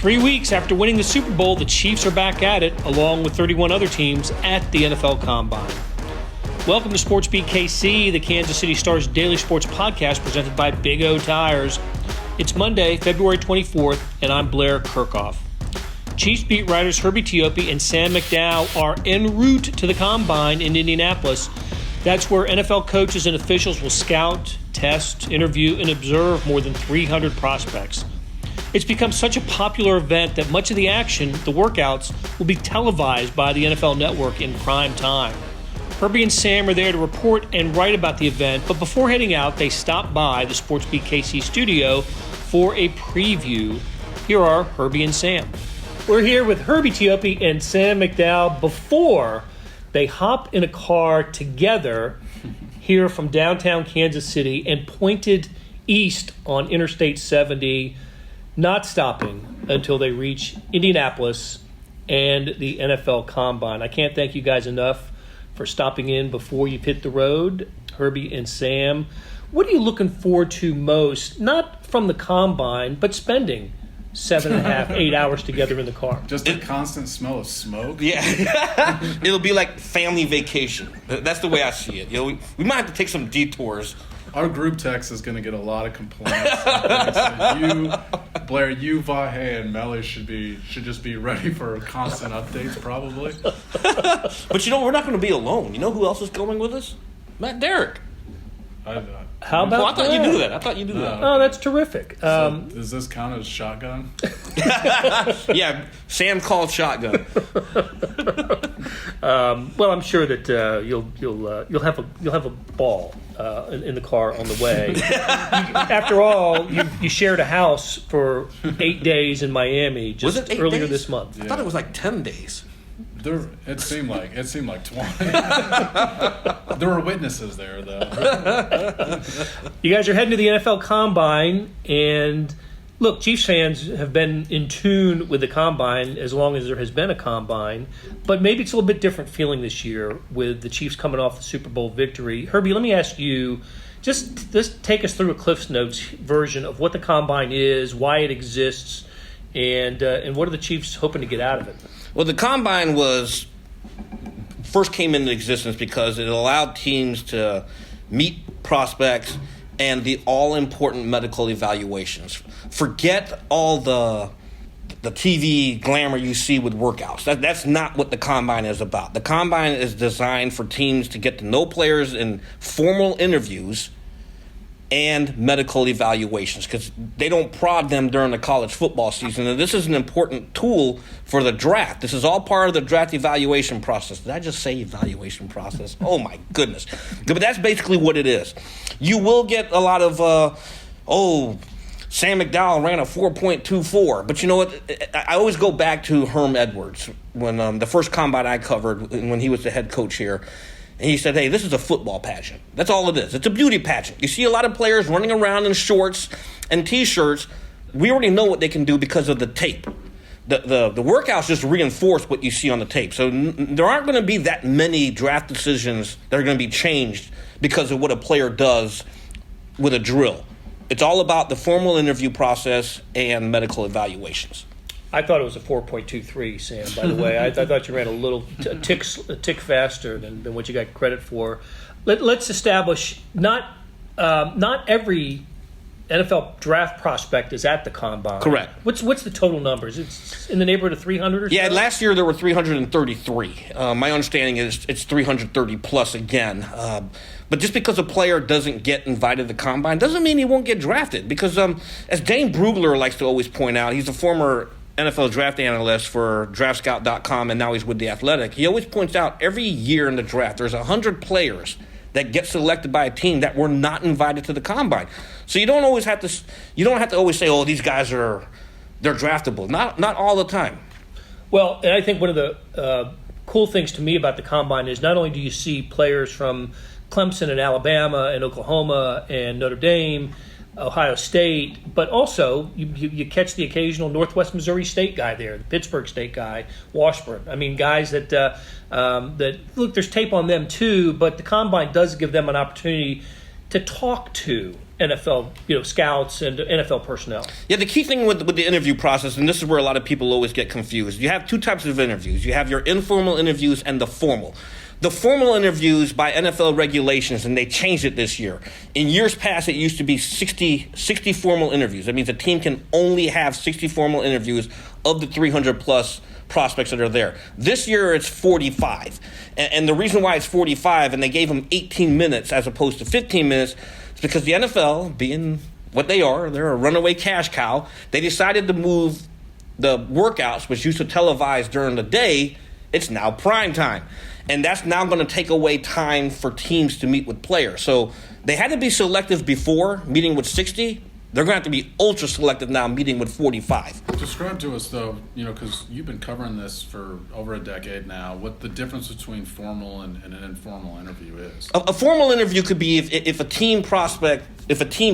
3 weeks after winning the Super Bowl, the Chiefs are back at it, along with 31 other teams at the NFL Combine. Welcome to SportsBeat KC, the Kansas City Star's daily sports podcast presented by Big O Tires. It's Monday, February 24th, and I'm Blair Kerkhoff. Chiefs beat writers Herbie Teope and Sam McDowell are en route to the Combine in Indianapolis. That's where NFL coaches and officials will scout, test, interview, and observe more than 300 prospects. It's become such a popular event that much of the action, the workouts, will be televised by the NFL Network in prime time. Herbie and Sam are there to report and write about the event, but before heading out, they stop by the SportsBeat KC studio for a preview. Here are Herbie and Sam. We're here with Herbie Teope and Sam McDowell before they hop in a car together here from downtown Kansas City and pointed east on Interstate 70, not stopping until they reach Indianapolis and the NFL Combine. I can't thank you guys enough for stopping in before you hit the road. Herbie and Sam, what are you looking forward to most, not from the Combine, but spending 7.5, 8 hours together in the car? Just a constant smell of smoke. Yeah. It'll be like family vacation. That's the way I see it. You know, we might have to take some detours. Our group text is going to get a lot of complaints. Blair, you, Vahe, and Melly should just be ready for constant updates, probably. But you know, we're not going to be alone. You know who else is going with us? Matt Derrick. How about I thought you knew that. that. Oh, that's terrific. So does this count as shotgun? Yeah, Sam called shotgun. Well, I'm sure that you'll have a ball in the car on the way. After all, you shared a house for 8 days in Miami just earlier days? this month. I thought it was like 10 days. It seemed like 20. There were witnesses there, though. You guys are heading to the NFL Combine, and look, Chiefs fans have been in tune with the Combine as long as there has been a Combine, but maybe it's a little bit different feeling this year with the Chiefs coming off the Super Bowl victory. Herbie, let me ask you, just take us through a Cliff's Notes version of what the Combine is, why it exists, and what are the Chiefs hoping to get out of it? Well, the Combine first came into existence because it allowed teams to meet prospects and the all-important medical evaluations. Forget all the TV glamour you see with workouts. That's not what the Combine is about. The Combine is designed for teams to get to know players in formal interviews and medical evaluations, because they don't prod them during the college football season. And this is an important tool for the draft. This is all part of the draft evaluation process. Did I just say evaluation process? Oh, my goodness. But that's basically what it is. You will get a lot of, Sam McDowell ran a 4.24. But you know what? I always go back to Herm Edwards, when the first Combine I covered, when he was the head coach here. And he said, hey, this is a football pageant. That's all it is. It's a beauty pageant. You see a lot of players running around in shorts and T-shirts. We already know what they can do because of the tape. The workouts just reinforce what you see on the tape. So there aren't going to be that many draft decisions that are going to be changed because of what a player does with a drill. It's all about the formal interview process and medical evaluations. I thought it was a 4.23, Sam, by the way. I thought you ran a tick faster than what you got credit for. Let's establish not every NFL draft prospect is at the Combine. Correct. What's the total numbers? It's in the neighborhood of 300 or so? Yeah, last year there were 333. My understanding is it's 330 plus again. But just because a player doesn't get invited to the Combine doesn't mean he won't get drafted. Because as Dane Brugler likes to always point out, he's a former NFL draft analyst for DraftScout.com, and now he's with The Athletic. He always points out every year in the draft there's 100 players that get selected by a team that were not invited to the Combine. So you don't have to always say, oh, these guys they're draftable. Not all the time. Well, and I think one of the cool things to me about the Combine is not only do you see players from Clemson and Alabama and Oklahoma and Notre Dame, Ohio State, but also you catch the occasional Northwest Missouri State guy there, the Pittsburgh State guy, Washburn. I mean, guys that look, there's tape on them too, but the Combine does give them an opportunity to talk to NFL, scouts and NFL personnel. Yeah, the key thing with the interview process, and this is where a lot of people always get confused, you have two types of interviews. You have your informal interviews and the formal. The formal interviews by NFL regulations, and they changed it this year. In years past, it used to be 60 formal interviews. That means a team can only have 60 formal interviews of the 300-plus prospects that are there. This year, it's 45. And the reason why it's 45, and they gave them 18 minutes as opposed to 15 minutes, is because the NFL, being what they are, they're a runaway cash cow, they decided to move the workouts, which used to televise during the day, it's now prime time. And that's now going to take away time for teams to meet with players. So they had to be selective before, meeting with 60. They're going to have to be ultra selective now, meeting with 45. Describe to us, though, because you've been covering this for over a decade now, what the difference between formal and an informal interview is. A formal interview could be if a team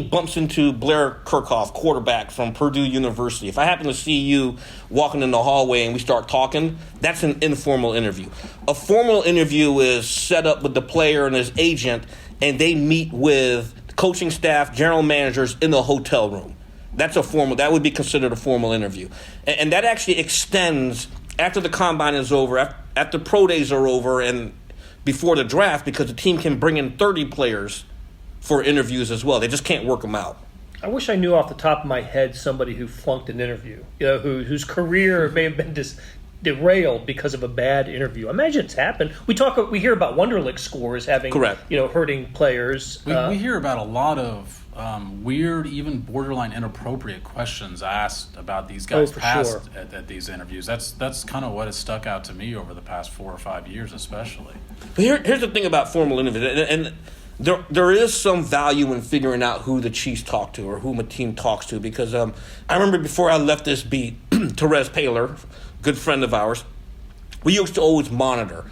bumps into Blair Kerkhoff, quarterback from Purdue University. If I happen to see you walking in the hallway and we start talking, that's an informal interview. A formal interview is set up with the player and his agent, and they meet with coaching staff, general managers in the hotel room. That would be considered a formal interview. And that actually extends after the combine is over, after pro days are over, and before the draft, because the team can bring in 30 players for interviews as well. They just can't work them out. I wish I knew off the top of my head somebody who flunked an interview, whose career may have been derailed because of a bad interview. I imagine it's happened. We hear about Wonderlic scores having, hurting players. We hear about a lot of weird, even borderline inappropriate questions asked about these guys at these interviews. That's kind of what has stuck out to me over the past 4 or 5 years, especially. But here's the thing about formal interviews, and there is some value in figuring out who the Chiefs talk to or whom a team talks to, because I remember before I left this beat, Therese Paylor, good friend of ours, we used to always monitor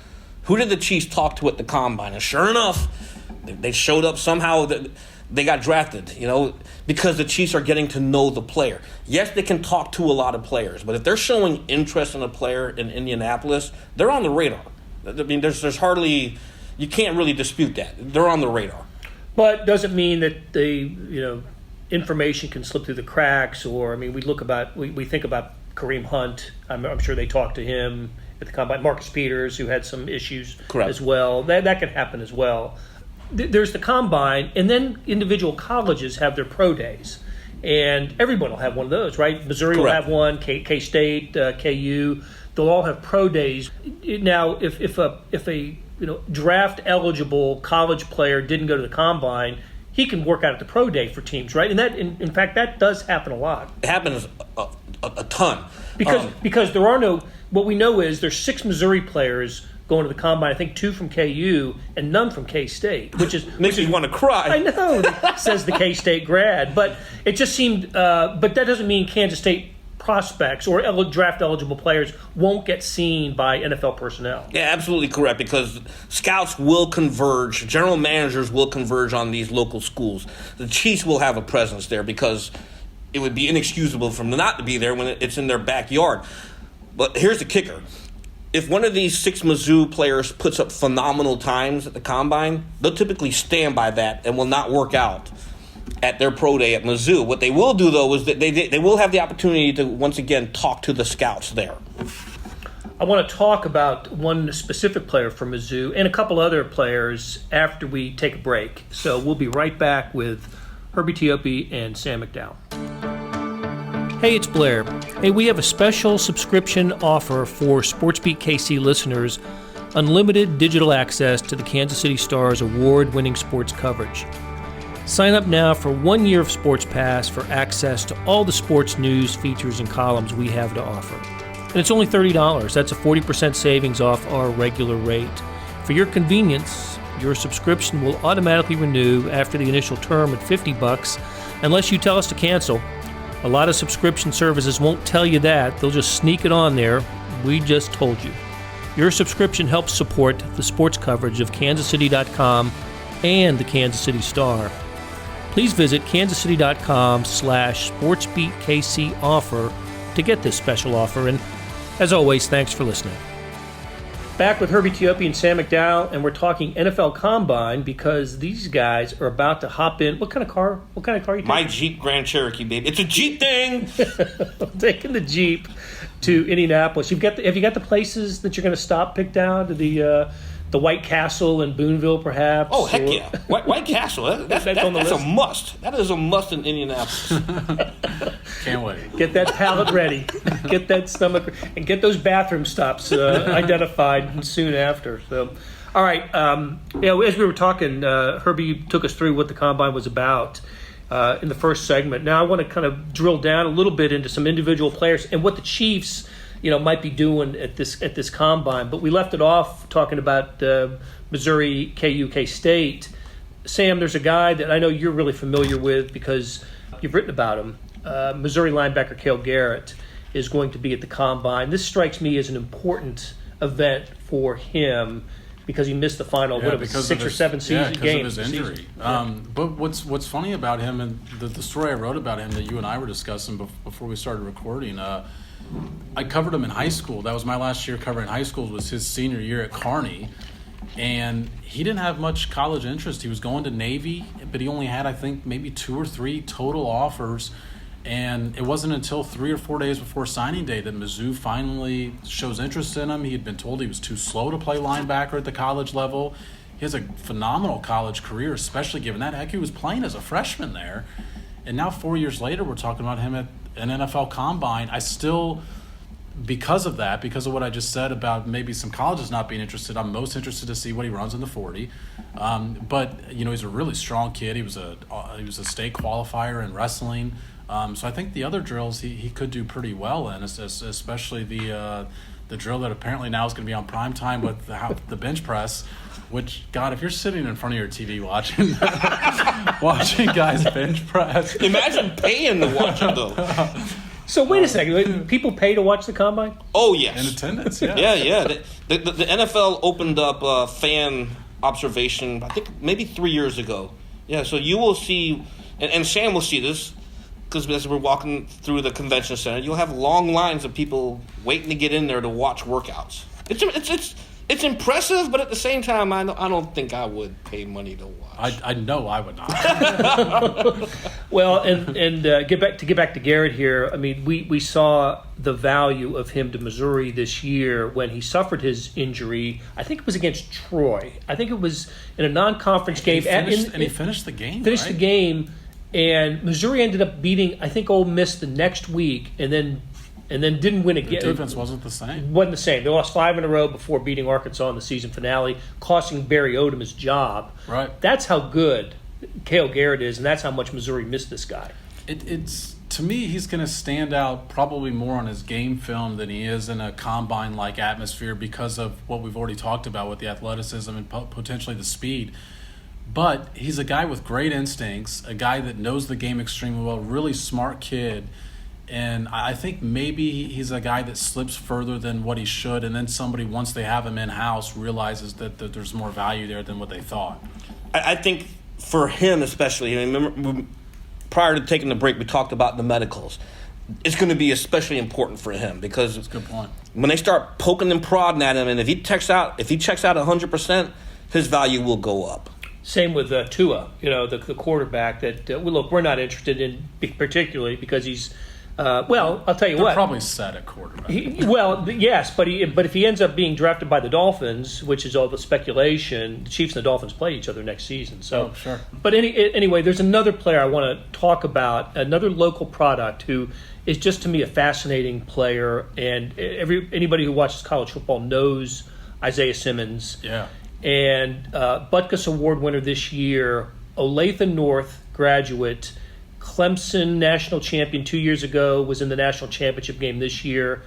who did the Chiefs talk to at the combine, and sure enough, they showed up somehow. They got drafted, because the Chiefs are getting to know the player. Yes, they can talk to a lot of players, but if they're showing interest in a player in Indianapolis, they're on the radar. I mean, there's hardly, you can't really dispute that. They're on the radar. But doesn't mean that the information can slip through the cracks, or we think about Kareem Hunt. I'm sure they talked to him at the combine. Marcus Peters, who had some issues as well. That can happen as well. There's the combine, and then individual colleges have their pro days, and everyone will have one of those, right? Missouri will have one, K-State, KU. They'll all have pro days. Now, if a draft eligible college player didn't go to the combine, he can work out at the pro day for teams, right? And that, in fact, that does happen a lot. It happens a ton because there are no. What we know is there's 6 Missouri players going to the combine, I think 2 from KU and none from K-State, which makes me want to cry. I know, says the K-State grad, but it just seemed. But that doesn't mean Kansas State prospects or draft eligible players won't get seen by NFL personnel. Yeah, absolutely correct, because scouts will converge, general managers will converge on these local schools. The Chiefs will have a presence there because it would be inexcusable for them not to be there when it's in their backyard. But here's the kicker. If one of these 6 Mizzou players puts up phenomenal times at the combine, they'll typically stand by that and will not work out at their pro day at Mizzou. What they will do, though, is that they will have the opportunity to, once again, talk to the scouts there. I want to talk about one specific player from Mizzou and a couple other players after we take a break. So we'll be right back with Herbie Teope and Sam McDowell. Hey, it's Blair. Hey, we have a special subscription offer for SportsBeat KC listeners, unlimited digital access to the Kansas City Star's award-winning sports coverage. Sign up now for 1 year of Sports Pass for access to all the sports news, features, and columns we have to offer. And it's only $30. That's a 40% savings off our regular rate. For your convenience, your subscription will automatically renew after the initial term at $50 unless you tell us to cancel. A lot of subscription services won't tell you that. They'll just sneak it on there. We just told you. Your subscription helps support the sports coverage of kansascity.com and the Kansas City Star. Please visit kansascity.com/SportsBeatKC offer to get this special offer. And as always, thanks for listening. Back with Herbie Teope and Sam McDowell, and we're talking NFL Combine because these guys are about to hop in. What kind of car are you taking? My Jeep Grand Cherokee, baby. It's a Jeep thing. Taking the Jeep to Indianapolis. Have you got the places that you're going to stop picked out? The White Castle in Boonville, perhaps? Oh, heck yeah. White Castle. That's on the list. list? A must. That is a must in Indianapolis. Can't wait. Get that palate ready. Get that stomach, and get those bathroom stops identified soon after. So, all right. As we were talking, Herbie took us through what the Combine was about in the first segment. Now I want to kind of drill down a little bit into some individual players and what the Chiefs might be doing at this Combine. But we left it off talking about Missouri KU State. Sam, there's a guy that I know you're really familiar with because you've written about him. Missouri linebacker Cale Garrett is going to be at the Combine. This strikes me as an important event for him because he missed the final 6 or 7 games. Because of his injury. But what's funny about him, and the story I wrote about him that you and I were discussing before we started recording, I covered him in high school. That was my last year covering high school. It was his senior year at Kearney. And he didn't have much college interest. He was going to Navy, but he only had, I think, maybe 2 or 3 total offers. And it wasn't until 3 or 4 days before signing day that Mizzou finally shows interest in him. He had been told he was too slow to play linebacker at the college level. He has a phenomenal college career, especially given that. Heck, he was playing as a freshman there. And now 4 years later, we're talking about him at an NFL Combine. I still, because of what I just said about maybe some colleges not being interested, I'm most interested to see what he runs in the 40. But he's a really strong kid. He was a state qualifier in wrestling. So I think the other drills he could do pretty well in, especially the drill that apparently now is going to be on primetime with the bench press. Which, God, if you're sitting in front of your TV watching guys bench press. Imagine paying to watch it, though. So wait a second. People pay to watch the Combine? Oh, yes. In attendance, yeah. Yeah. The NFL opened up fan observation, I think, maybe 3 years ago. Yeah, so you will see, and Sam will see this, because as we're walking through the convention center, you'll have long lines of people waiting to get in there to watch workouts. It's impressive, but at the same time, I don't think I would pay money to watch. I know I would not. Well, and get back to Garrett here. I mean, we saw the value of him to Missouri this year when he suffered his injury. I think it was against Troy. I think it was in a non-conference game. He finished the game. Finished the game, and Missouri ended up beating, I think, Ole Miss the next week, and then didn't win again. The defense wasn't the same. Wasn't the same. They lost 5 in a row before beating Arkansas in the season finale, costing Barry Odom his job. Right. That's how good Cale Garrett is, and that's how much Missouri missed this guy. It's to me, he's going to stand out probably more on his game film than he is in a Combine-like atmosphere because of what we've already talked about with the athleticism and potentially the speed. But he's a guy with great instincts, a guy that knows the game extremely well, really smart kid. And I think maybe he's a guy that slips further than what he should, and then somebody, once they have him in-house, realizes that there's more value there than what they thought. I think for him especially, remember, prior to taking the break, we talked about the medicals. It's going to be especially important for him because that's a good point. When they start poking and prodding at him, and if he checks out 100%, his value will go up. Same with Tua, the quarterback that, we're not interested in particularly because he's I'll tell you They're what. Probably set at quarterback. Yes, but if he ends up being drafted by the Dolphins, which is all the speculation, the Chiefs and the Dolphins play each other next season. So, sure. But anyway, there's another player I want to talk about, another local product who is just to me a fascinating player, and anybody who watches college football knows Isaiah Simmons. Yeah. And Butkus Award winner this year, Olathe North graduate. Clemson national champion 2 years ago, was in the national championship game this year.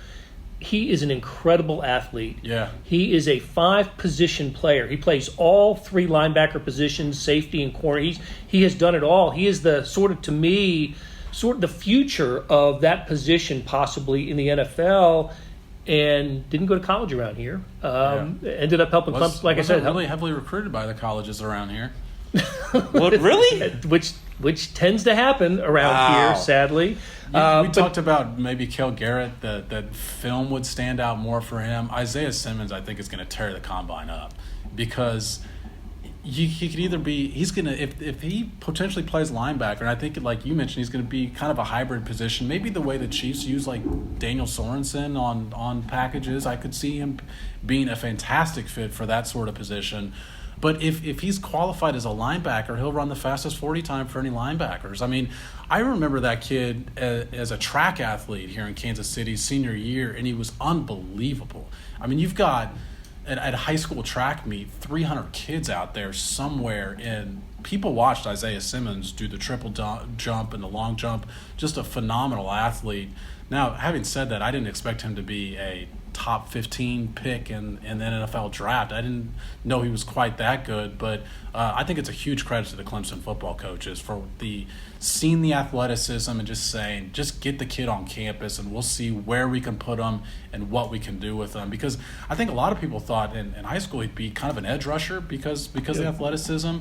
He is an incredible athlete. Yeah. He is a 5-position player. He plays all 3 linebacker positions, safety and corner. He has done it all. He is the to me, the future of that position possibly in the NFL, and didn't go to college around here. Ended up helping Clemson, like I said. Really heavily recruited by the colleges around here. What, really? Which tends to happen around here, sadly. We talked about maybe Cale Garrett, that film would stand out more for him. Isaiah Simmons, I think, is going to tear the combine up because he could either be – he's going to – if he potentially plays linebacker, and I think, like you mentioned, he's going to be kind of a hybrid position. Maybe the way the Chiefs use, like, Daniel Sorensen on packages, I could see him being a fantastic fit for that sort of position. But if he's qualified as a linebacker, he'll run the fastest 40 time for any linebackers. I mean, I remember that kid as a track athlete here in Kansas City senior year, and he was unbelievable. I mean, you've got at a high school track meet 300 kids out there somewhere, and people watched Isaiah Simmons do the triple jump and the long jump. Just a phenomenal athlete. Now, having said that, I didn't expect him to be a top 15 pick in the NFL draft. I didn't know he was quite that good, but I think it's a huge credit to the Clemson football coaches for seeing the athleticism and just saying, just get the kid on campus and we'll see where we can put him and what we can do with him. Because I think a lot of people thought in high school he'd be kind of an edge rusher because of the athleticism.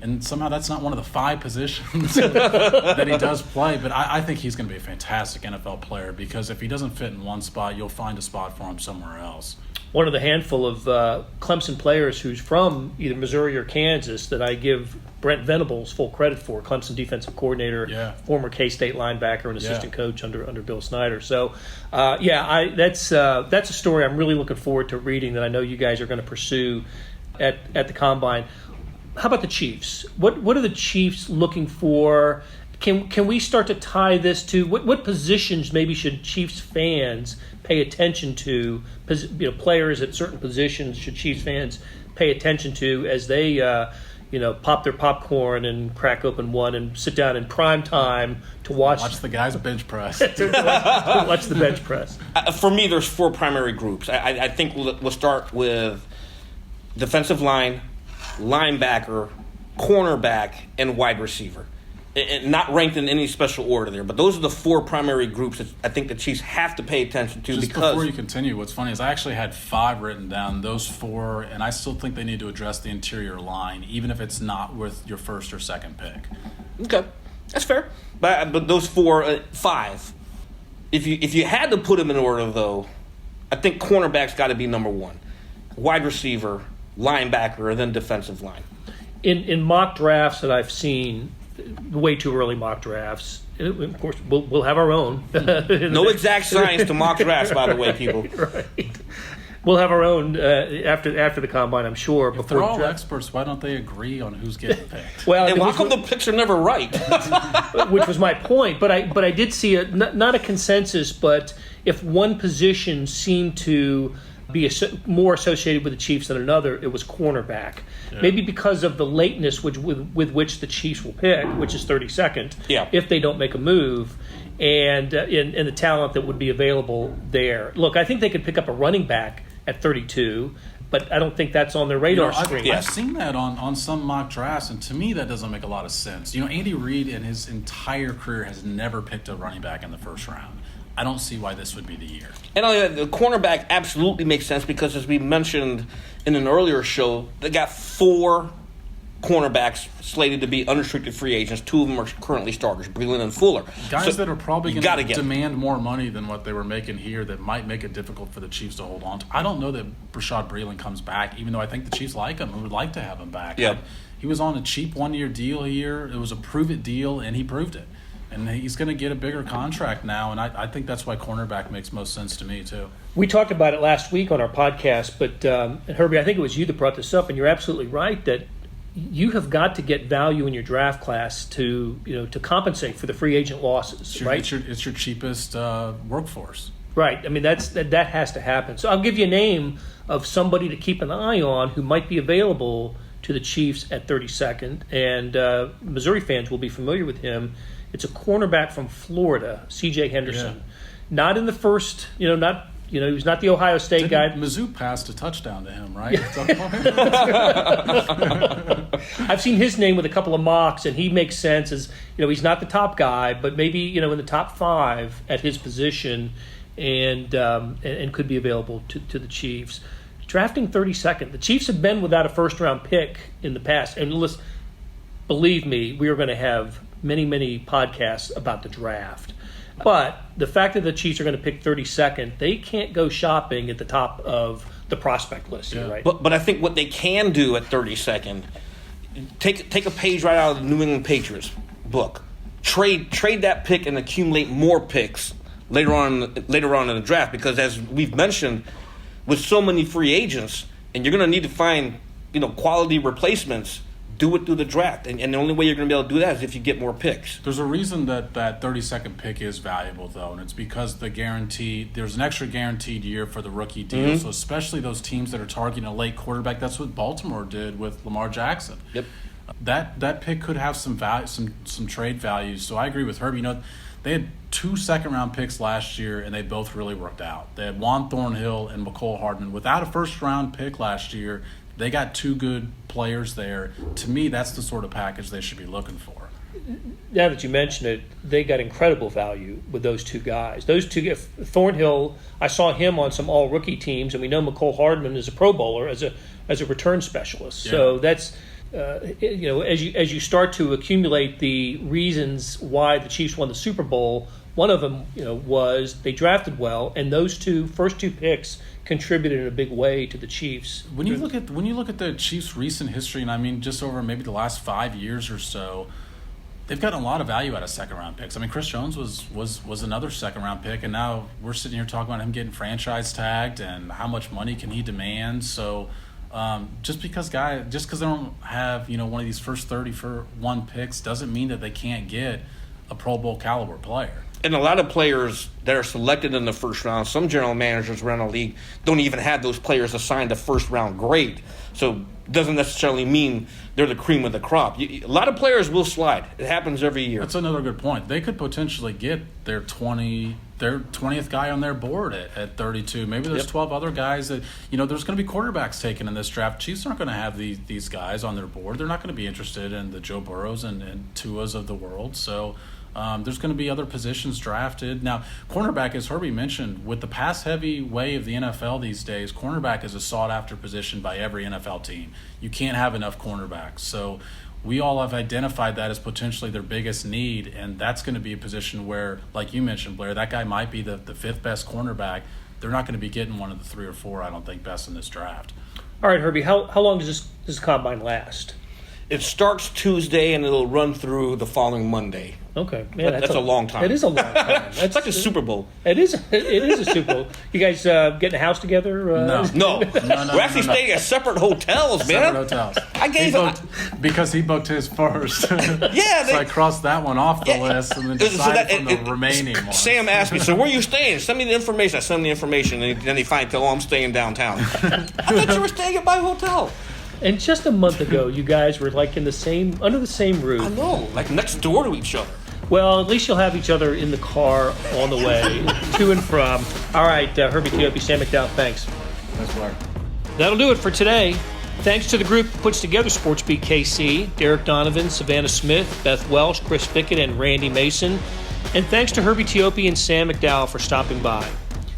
And somehow that's not one of the 5 positions that he does play. But I think he's going to be a fantastic NFL player because if he doesn't fit in one spot, you'll find a spot for him somewhere else. One of the handful of Clemson players who's from either Missouri or Kansas that I give Brent Venables full credit for, Clemson defensive coordinator, former K-State linebacker and assistant coach under Bill Snyder. So, that's a story I'm really looking forward to reading that I know you guys are going to pursue at the Combine. How about the Chiefs? What are the Chiefs looking for? Can we start to tie this to what positions maybe should Chiefs fans pay attention to? Players at certain positions should Chiefs fans pay attention to as they pop their popcorn and crack open one and sit down in prime time to watch the guys bench press. Watch the bench press. For me, there's 4 primary groups. I think we'll start with defensive line, linebacker, cornerback, and wide receiver. And not ranked in any special order there, but those are the 4 primary groups that I think the Chiefs have to pay attention to. Just because before you continue, what's funny is I actually had 5 written down, those 4, and I still think they need to address the interior line, even if it's not with your first or second pick. Okay, that's fair. But those 5, if you had to put them in order, though, I think cornerback's got to be number 1, wide receiver, linebacker, and then defensive line. In mock drafts that I've seen, way too early mock drafts. Of course, we'll have our own. No exact science to mock drafts, by the way, people. Right. We'll have our own after the Combine, I'm sure. If they're all experts, why don't they agree on who's getting picked? Well, and why come the picks are never right? Which was my point. But I did see not a consensus, but if one position seemed to be more associated with the Chiefs than another, it was cornerback. Yeah. Maybe because of the lateness with which the Chiefs will pick, which is 32nd, if they don't make a move, and the talent that would be available there. Look, I think they could pick up a running back at 32, but I don't think that's on their radar screen. I've seen that on some mock drafts, and to me that doesn't make a lot of sense. Andy Reid in his entire career has never picked a running back in the first round. I don't see why this would be the year. And the cornerback absolutely makes sense because, as we mentioned in an earlier show, they got 4 cornerbacks slated to be unrestricted free agents. 2 of them are currently starters, Breeland and Fuller. Guys that are probably going to demand more money than what they were making here that might make it difficult for the Chiefs to hold on to. I don't know that Rashad Breeland comes back, even though I think the Chiefs like him and would like to have him back. Yeah. He was on a cheap 1-year deal here. It was a prove-it deal, and he proved it. And he's going to get a bigger contract now, and I think that's why cornerback makes most sense to me, too. We talked about it last week on our podcast, but Herbie, I think it was you that brought this up, and you're absolutely right that you have got to get value in your draft class to compensate for the free agent losses, right? It's your cheapest workforce. Right. I mean, that has to happen. So I'll give you a name of somebody to keep an eye on who might be available to the Chiefs at 32nd, and Missouri fans will be familiar with him. It's a cornerback from Florida, C.J. Henderson. Yeah. Not in the first, he was not the Ohio State guy. Mizzou passed a touchdown to him, right? I've seen his name with a couple of mocks, and he makes sense as, he's not the top guy, but maybe, in the top 5 at his position and could be available to the Chiefs. Drafting 32nd. The Chiefs have been without a first-round pick in the past. And listen, believe me, we are going to have many, many podcasts about the draft. But the fact that the Chiefs are going to pick 32nd, they can't go shopping at the top of the prospect list, right? But I think what they can do at 32nd, take a page right out of the New England Patriots book. Trade that pick and accumulate more picks later on in the draft, because as we've mentioned, with so many free agents, and you're going to need to find quality replacements. Do it through the draft, and the only way you're going to be able to do that is if you get more picks. There's a reason that 32nd pick is valuable, though, and it's because there's an extra guaranteed year for the rookie deal. Mm-hmm. So especially those teams that are targeting a late quarterback, that's what Baltimore did with Lamar Jackson. Yep. That pick could have some value, some trade value. So I agree with Herbie. They had 2 second-round picks last year, and they both really worked out. They had Juan Thornhill and McCole Hardman. Without a first-round pick last year, they got 2 good players there. To me, that's the sort of package they should be looking for. Now that you mention it, they got incredible value with those 2 guys. Those 2, Thornhill, I saw him on some all-rookie teams, and we know McCole Hardman is a Pro Bowler as a return specialist. Yeah. So that's as you start to accumulate the reasons why the Chiefs won the Super Bowl, one of them was they drafted well, and those first two picks contributed in a big way to the Chiefs. When you look at the Chiefs' recent history, and I mean just over maybe the last 5 years or so, they've gotten a lot of value out of second-round picks. I mean, Chris Jones was another second-round pick, and now we're sitting here talking about him getting franchise tagged and how much money can he demand. So just because they don't have one of these first 31 picks doesn't mean that they can't get a Pro Bowl caliber player. And a lot of players that are selected in the first round, some general managers around the league don't even have those players assigned a first-round grade. So it doesn't necessarily mean they're the cream of the crop. A lot of players will slide. It happens every year. That's another good point. They could potentially get their 20th guy on their board at 32. Maybe there's 12 other guys that, there's going to be quarterbacks taken in this draft. Chiefs aren't going to have these guys on their board. They're not going to be interested in the Joe Burrows and Tuas of the world. So there's going to be other positions drafted. Now, cornerback, as Herbie mentioned, with the pass-heavy way of the NFL these days, cornerback is a sought-after position by every NFL team. You can't have enough cornerbacks. So we all have identified that as potentially their biggest need, and that's going to be a position where, like you mentioned, Blair, that guy might be the fifth best cornerback. They're not going to be getting one of the 3 or 4, I don't think, best in this draft. All right, Herbie, how long does this combine last? It starts Tuesday, and it'll run through the following Monday. Okay, man, that's a long time. It is a long time. It's like a Super Bowl. It is a Super Bowl. You guys getting a house together? No. We're actually staying at separate hotels, man. Separate hotels. Because he booked his first. Yeah. So I crossed that one off the list and then decided on the remaining ones. Sam asked me, so where are you staying? Send me the information. I send him the information, and then he finally tells, I'm staying downtown. I thought you were staying at my hotel. And just a month ago, you guys were like under the same roof. I know, like next door to each other. Well, at least you'll have each other in the car on the way to and from. All right, Herbie Teope, Sam McDowell, thanks. Thanks, Blair. That'll do it for today. Thanks to the group that puts together SportsBeat KC, Derek Donovan, Savannah Smith, Beth Welsh, Chris Pickett, and Randy Mason. And thanks to Herbie Teope and Sam McDowell for stopping by.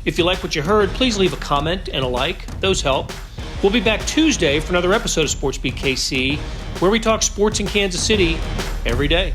If you like what you heard, please leave a comment and a like. Those help. We'll be back Tuesday for another episode of SportsBeat KC, where we talk sports in Kansas City every day.